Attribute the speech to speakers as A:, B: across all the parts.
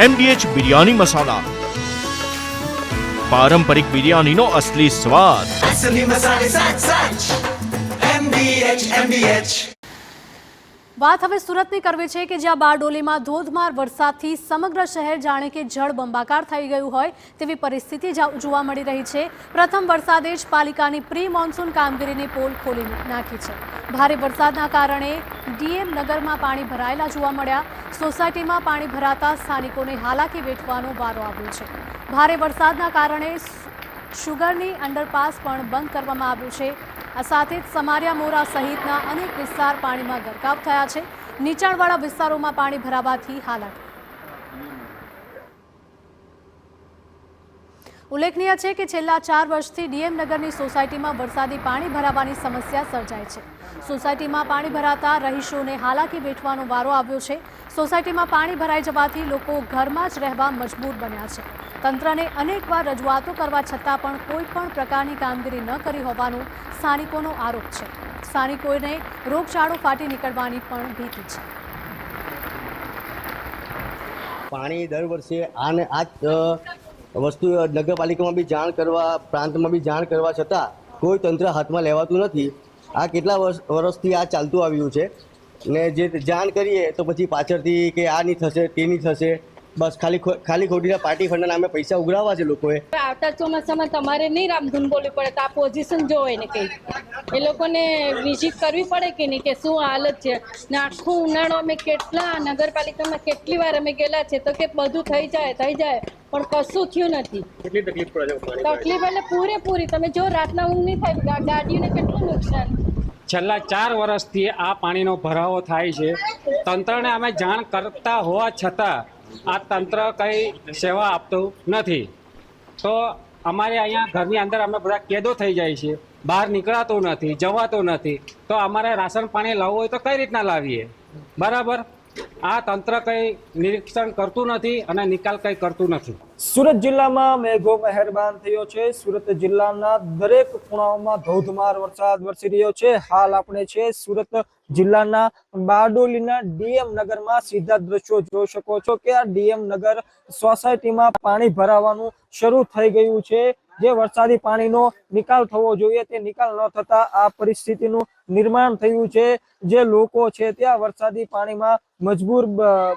A: MDH biryani મસાલા, પારંપરિક બિરયાનીનો અસલી સ્વાદ।
B: असली मसाले सच सच MDH।
C: વાત હવે સુરતની કરવી છે કે જ્યાં બારડોલીમાં ધોધમાર વરસાદથી સમગ્ર શહેર જાણે કે જળબંબાકાર થઈ ગયું હોય તેવી પરિસ્થિતિ જોવા મળી રહી છે। પ્રથમ વરસાદે જ પાલિકાની પ્રી મોન્સૂન કામગીરીની પોલ ખોલી નાખી છે। ભારે વરસાદના કારણે ડીએમ નગરમાં પાણી ભરાયેલા જોવા મળ્યા। સોસાયટીમાં પાણી ભરાતા સ્થાનિકોને હાલાકી વેઠવાનો વારો આવ્યો છે। ભારે વરસાદના કારણે શુગરની અંડરપાસ પણ બંધ કરવામાં આવ્યું છે। આ સાથે જ સમારિયા મોરા સહિતના અનેક વિસ્તાર પાણીમાં ગરકાવ થયા છે। નીચાણવાળા વિસ્તારોમાં પાણી ભરાવાથી હાલાકી। ઉલ્લેખનીય છે કે છેલ્લા 4 વર્ષથી ડીએમ નગરની સોસાયટીમાં વરસાદી પાણી ભરાવાની સમસ્યા સર્જાય છે। સોસાયટીમાં પાણી ભરાતા રહીશોને હાલાકી વેઠવાનો વારો આવ્યો છે। સોસાયટીમાં પાણી ભરાઈ જવાથી લોકો ઘરમાં જ રહેવા મજબૂર બન્યા છે। તંત્રને અનેકવાર રજૂઆતો કરવા છતાં પણ કોઈ પણ પ્રકારની કામગીરી ન કરી હોવાનો સ્થાનિકોનો આરોપ છે। સ્થાનિકોને રોગચાળો ફાટી નીકળવાની પણ ભીતિ છે।
D: પાણી દર વર્ષે આને આ વસ્તુ નગરપાલિકામાં બી જાણ કરવા, પ્રાંતમાં બી જાણ કરવા છતાં કોઈ તંત્ર હાથમાં લેવાતું નથી। આ કેટલા વર્ષથી આ ચાલતું આવ્યું છે ને જે જાણ કરીએ તો પછી પાછળથી કે આ નહીં થશે, તે નહીં થશે, બસ ખાલી ખોટીના પાર્ટી ફંડના નામે પૈસા ઉઘરાવવા છે લોકોએ।
E: આવતા ચોમાસામાં તમારે નહીં રામધૂન બોલવી પડે તો આ પોઝિશન જોવે ને કંઈ એ લોકોને વિઝિટ કરવી પડે કે નહીં કે શું હાલત છે ને આખું ઉનાળો અમે કેટલા નગરપાલિકામાં કેટલી વાર અમે ગયેલા છે તો કે બધું થઈ જાય પણ કશું થયું નથી।
D: કેટલી તકલીફ પડે છે?
E: તકલીફ એટલે પૂરેપૂરી તમે જો રાતના ઊંઘ નહીં થાય, ગાડીઓને કેટલું નુકસાન।
F: છેલ્લા 4 વર્ષથી આ પાણીનો ભરાવો થાય છે। તંત્રને અમે જાણ કરતા હોવા છતાં આ તંત્ર કંઈ સેવા આપતું નથી। તો અમારે અહીંયા ઘરની અંદર અમે બધા કેદો થઈ જાય છે, બહાર નીકળાતું નથી, જવાતું નથી। તો અમારે રાશન પાણી લાવવું હોય તો કઈ રીતના લાવીએ? બરાબર, આ તંત્ર કંઈ નિરીક્ષણ કરતું નથી અને નિકાલ કંઈ કરતું નથી।
G: સુરત જિલ્લામાં મેઘો મહેરબાન થયો છે। સુરત જિલ્લાના દરેક ખૂણાઓમાં ધોધમાર વરસાદ વરસી રહ્યો છે। હાલ આપણે છે સુરત જિલ્લાના બારડોલીના ડીએમ નગરમાં સીધા દ્રશ્યો જોઈ શકો છો કે આ ડીએમ નગર સોસાયટીમાં પાણી ભરાવાનું શરૂ થઈ ગયું છે। જે વરસાદી પાણીનો નિકાલ થવો જોઈએ તે નિકાલ ન થતા આ પરિસ્થિતિનું નિર્માણ થયું છે। જે લોકો છે ત્યાં વરસાદી પાણીમાં મજબૂર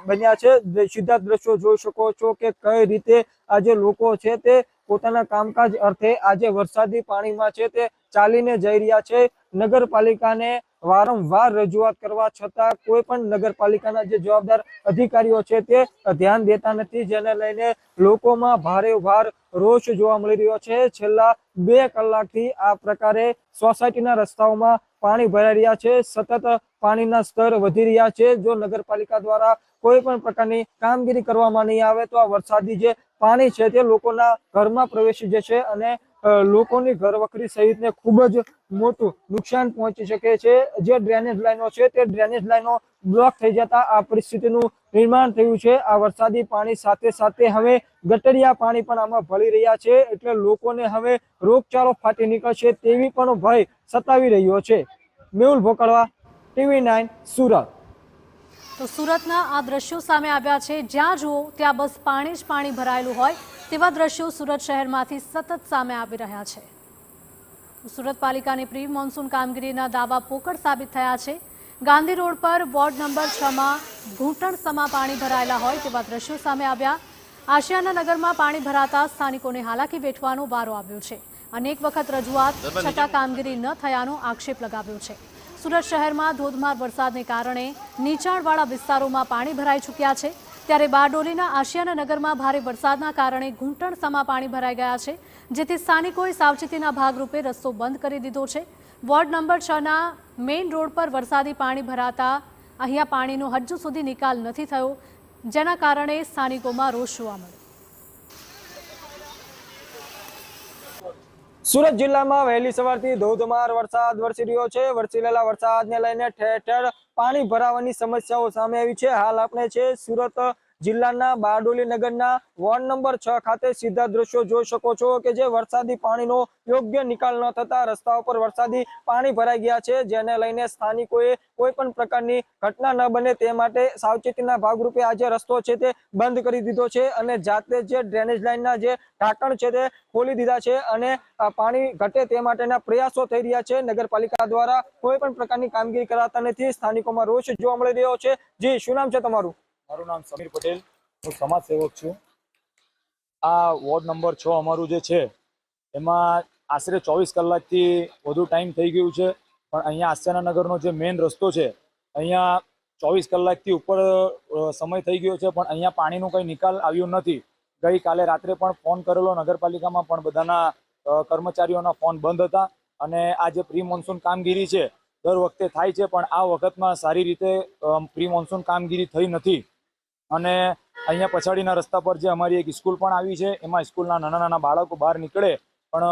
G: બન્યા છે। સીધા દ્રશ્યો જોઈ શકો છો કે કઈ રીતે આજે લોકો છે તે પોતાના કામકાજ અર્થે આજે વરસાદી પાણીમાં છે તે ચાલીને જઈ રહ્યા છે। નગરપાલિકાને વારંવાર રજૂઆત કરવા છતાં કોઈ પણ નગરપાલિકાના જે જવાબદાર અધિકારીઓ છે તે ધ્યાન દેતા નથી, જેને લઈને લોકોમાં ભારે રોષ જોવા મળી રહ્યો છે। છેલ્લા 2 કલાકથી આ પ્રકારે સોસાયટીના રસ્તાઓમાં પાણી ભરાઈ રહ્યા છે। સતત પાણીના સ્તર વધી રહ્યા છે। જો નગરપાલિકા દ્વારા કોઈ પણ પ્રકારની કામગીરી કરવામાં નહીં આવે તો આ વરસાદી જે પાણી છે તે લોકોના ઘરમાં પ્રવેશી જશે અને લોકોની ઘરવખરી સહિતને ખૂબ જ મોટું નુકસાન પહોંચી શકે છે। જે ડ્રેનેજ લાઈનો છે તે ડ્રેનેજ લાઈનો બ્લોક થઈ જતા આ પરિસ્થિતિનું નિર્માણ થયું છે। આ વરસાદી પાણી સાથે હવે ગટરિયા પાણી પણ આમાં ભળી રહ્યા છે, એટલે લોકોને હવે રોગચાળો ફાટી નીકળશે તેવી પણ ભય સતાવી રહ્યો છે। મેહુલ ભોકડવા, TV9 સુરત।
C: તો સુરતના આ દ્રશ્યો સામે આવ્યા છે। જ્યાં જુઓ ત્યાં બસ પાણી જ પાણી ભરાયેલું હોય તેવા દ્રશ્યો સુરત શહેરમાંથી સતત સામે આવી રહ્યા છે। સુરત પાલિકાની પ્રી મોન્સૂન કામગીરીના દાવા પોકળ સાબિત થયા છે। ગાંધી રોડ પર વોર્ડ નંબર 6માં ઘૂંટણસમા પાણી ભરાયેલા હોય તેવા દ્રશ્યો સામે આવ્યા। આશિયાના નગરમાં પાણી ભરાતા સ્થાનિકોને હાલાકી વેઠવાનો વારો આવ્યો છે। અનેક વખત રજૂઆત છતાં કામગીરી ન થયાનો આક્ષેપ લગાવ્યો છે। સુરત શહેરમાં ધોધમાર વરસાદને કારણે નીચાણવાળા વિસ્તારોમાં પાણી ભરાઈ ચૂક્યા છે, ત્યારે બારડોલીના આશિયાના નગરમાં ભારે વરસાદના કારણે ઘૂંટણસમા પાણી ભરાઈ ગયા છે, જેથી સ્થાનિકોએ સાવચેતીના ભાગરૂપે રસ્તો બંધ કરી દીધો છે। વોર્ડ નંબર 6ના મેઇન રોડ પર વરસાદી પાણી ભરાતા અહીંયા પાણીનો હજુ સુધી નિકાલ નથી થયો, જેના કારણે સ્થાનિકોમાં રોષ જોવા મળ્યો।
G: સુરત જિલ્લામાં વહેલી સવારથી ધોધમાર વરસાદ વરસી રહ્યો છે। વરસી રહેલા વરસાદને લઈને ઠેર ઠેર પાણી ભરાવાની સમસ્યાઓ સામે આવી છે। હાલ આપણે છે સુરત જિલ્લાના બારડોલી નગરના વોર્ડ નંબર 6 ખાતે સીધા દ્રશ્યો જોઈ શકો છો કે જે વરસાદી પાણીનો યોગ્ય નિકાલ ન થતા રસ્તાઓ પર વરસાદી પાણી ભરાઈ ગયા છે, જેને લઈને સ્થાનિકોએ કોઈ પણ પ્રકારની ઘટના ન બને તે માટે સાવચેતીના ભાગરૂપે આજે રસ્તો છે તે બંધ કરી દીધો છે અને જાતે જે ડ્રેનેજ લાઇનના જે ઢાંકણ છે તે ખોલી દીધા છે અને પાણી ઘટે તે માટેના પ્રયાસો થઈ રહ્યા છે. નગરપાલિકા દ્વારા કોઈ પણ પ્રકારની કામગીરી કરાતા નથી. સ્થાનિકોમાં રોષ જોવા મળી રહ્યો છે. જી, શું નામ છે તમારું?
H: મારું નામ સમીર પટેલ, હું સમાજ સેવક છું. આ વોર્ડ નંબર 6 અમારું જે છે એમાં આશરે 24 કલાકથી વધુ ટાઈમ થઈ ગયું છે, પણ અહીંયા આસ્યાનાનગરનો જે મેઇન રસ્તો છે અહીંયા 24 કલાકથી ઉપર સમય થઈ ગયો છે, પણ અહીંયા પાણીનો કંઈ નિકાલ આવ્યો નથી. ગઈકાલે રાત્રે પણ ફોન કરેલો નગરપાલિકામાં, પણ બધાના કર્મચારીઓના ફોન બંધ હતા અને આ જે પ્રી મોન્સૂન કામગીરી છે દર વખતે થાય છે, પણ આ વખતમાં સારી રીતે પ્રી મોન્સૂન કામગીરી થઈ નથી. અને અહીંયા પછાડીના રસ્તા પર જે અમારી એક સ્કૂલ પણ આવી છે, એમાં સ્કૂલના નાના નાના બાળકો બહાર નીકળે, પણ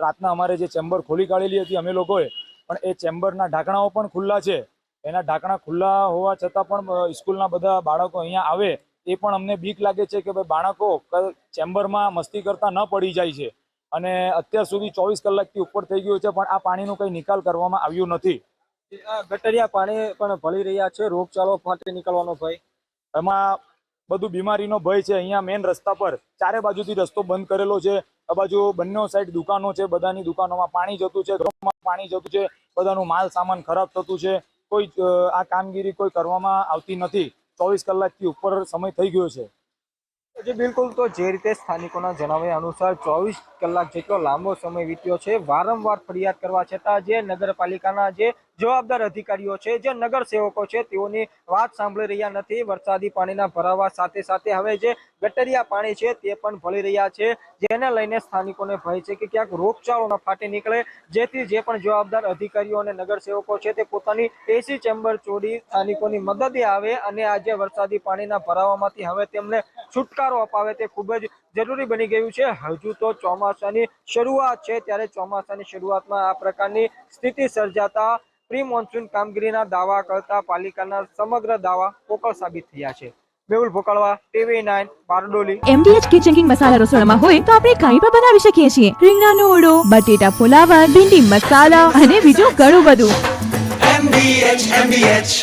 H: રાતના અમારે જે ચેમ્બર ખોલી કાઢેલી હતી અમે લોકોએ, પણ એ ચેમ્બરના ઢાંકણાઓ પણ ખુલ્લા છે. એના ઢાંકણા ખુલ્લા હોવા છતાં પણ સ્કૂલના બધા બાળકો અહીંયા આવે એ પણ અમને બીક લાગે છે કે ભાઈ બાળકો ચેમ્બરમાં મસ્તી કરતા ન પડી જાય છે. અને અત્યાર સુધી 24 કલાકથી ઉપર થઈ ગયું છે, પણ આ પાણીનો કંઈ નિકાલ કરવામાં આવ્યો નથી.
G: ગટરિયા પાણી પણ ભળી રહ્યા છે, રોગચાળો ફાટી નીકળવાનો ભય,
H: એમાં બધું બીમારીનો ભય છે. અહીંયા મેઇન રસ્તા પર ચારે બાજુથી રસ્તો બંધ કરેલો છે. આ બાજુ બંને સાઈડ દુકાનો છે, બધાની દુકાનોમાં પાણી જતું છે, ઘરોમાં પાણી જતું છે, બધાનું માલ સામાન ખરાબ થતું છે. કોઈ આ કામગીરી કોઈ કરવામાં આવતી નથી. 24 કલાકથી ઉપર સમય થઈ ગયો છે.
G: જે બિલકુલ, તો જે રીતે સ્થાનિકોના જણાવ્યા અનુસાર 24 કલાક જેટલો લાંબો સમય વીત્યો છે. વારંવાર ફરિયાદ કરવા છતાં જે નગરપાલિકાના જે જવાબદાર અધિકારીઓ છે, જે નગર સેવકો છે, તેઓની વાત સાંભળી રહ્યા નથી. વરસાદી પાણીના ભરાવા સાથે સાથે હવે જે ગટરિયા પાણી છે તે પણ ભળી રહ્યા છે, જેને લઈને સ્થાનિકોને ભય છે કે ક્યાંક રોગચાળો ન ફાટી નીકળે, જેથી જે પણ જવાબદાર અધિકારીઓ અને નગર સેવકો છે તે પોતાની એસી ચેમ્બર છોડી સ્થાનિકોની મદદે આવે અને આજે વરસાદી પાણીના ભરાવામાંથી હવે તેમને છુટકારો અપાવે તે ખૂબ જ જરૂરી બની ગયું છે. હજુ તો ચોમાસાની શરૂઆત છે, ત્યારે ચોમાસાની શરૂઆતમાં આ પ્રકારની સ્થિતિ સર્જાતા પ્રી મોન્સૂન કામગીરીના દાવા કરતા પાલિકાના સમગ્ર દાવા પોકળ સાબિત થયા છે. Mehul Bhokalva, TV9, Bardoli.
I: MDH kitchen king masala રસોડામાં હોય તો આપણે કંઈ પણ બનાવી શકીએ છીએ. રીંગણાનો ઓળો, બટેટા ફુલાવર, ભીંડી મસાલા અને બીજું ઘણું બધું.
B: MDH